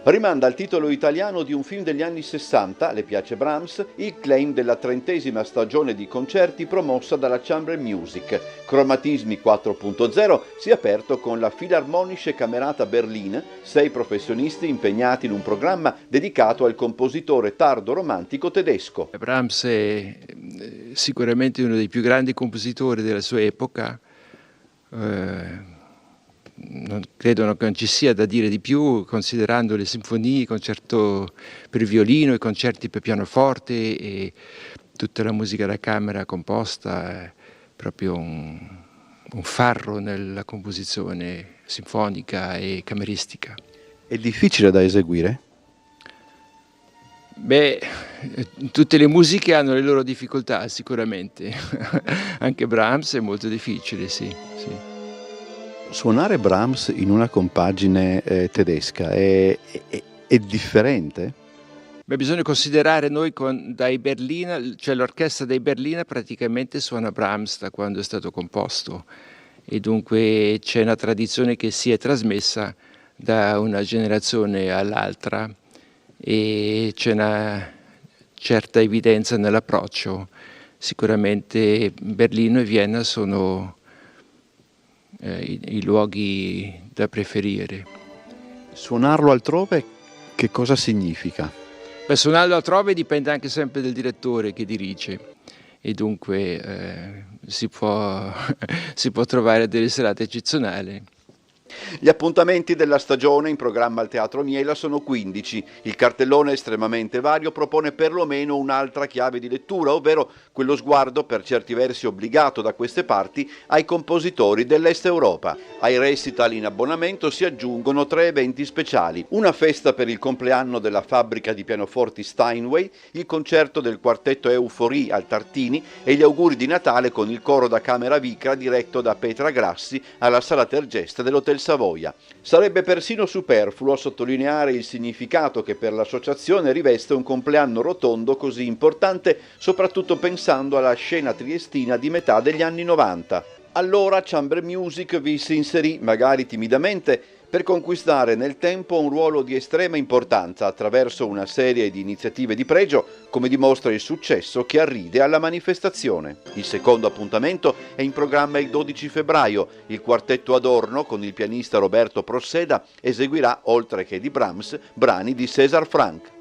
Rimanda al titolo italiano di un film degli anni 60, Le piace Brahms, il claim della 30ª stagione di concerti promossa dalla Chamber Music. Cromatismi 4.0 si è aperto con la Philharmonische Camerata Berlin, 6 professionisti impegnati in un programma dedicato al compositore tardo romantico tedesco. Brahms è sicuramente uno dei più grandi compositori della sua epoca. Credo che non ci sia da dire di più, considerando le sinfonie, il concerto per violino, i concerti per pianoforte e tutta la musica da camera composta, è proprio un farro nella composizione sinfonica e cameristica. È difficile da eseguire? Beh, tutte le musiche hanno le loro difficoltà sicuramente, anche Brahms è molto difficile, sì. Suonare Brahms in una compagine tedesca è differente? Beh, bisogna considerare noi dai Berliner, cioè l'orchestra dei Berliner praticamente suona Brahms da quando è stato composto e dunque c'è una tradizione che si è trasmessa da una generazione all'altra e c'è una certa evidenza nell'approccio. Sicuramente Berlino e Vienna sono i luoghi da preferire. Suonarlo altrove che cosa significa? Beh, suonarlo altrove dipende anche sempre dal direttore che dirige e dunque si può trovare delle serate eccezionali. Gli appuntamenti della stagione in programma al Teatro Miela sono 15. Il cartellone estremamente vario propone perlomeno un'altra chiave di lettura, ovvero quello sguardo, per certi versi obbligato da queste parti, ai compositori dell'Est Europa. Ai recital in abbonamento si aggiungono 3 eventi speciali: una festa per il compleanno della fabbrica di pianoforti Steinway, il concerto del quartetto Euforie al Tartini e gli auguri di Natale con il coro da camera Vicra diretto da Petra Grassi alla sala Tergesta dell'Hotel Savoia. Sarebbe persino superfluo sottolineare il significato che per l'associazione riveste un compleanno rotondo così importante, soprattutto pensando alla scena triestina di metà degli anni 90. Allora Chamber Music vi si inserì, magari timidamente, per conquistare nel tempo un ruolo di estrema importanza attraverso una serie di iniziative di pregio, come dimostra il successo che arride alla manifestazione. Il secondo appuntamento è in programma il 12 febbraio. Il quartetto Adorno, con il pianista Roberto Prosseda, eseguirà, oltre che di Brahms, brani di César Franck.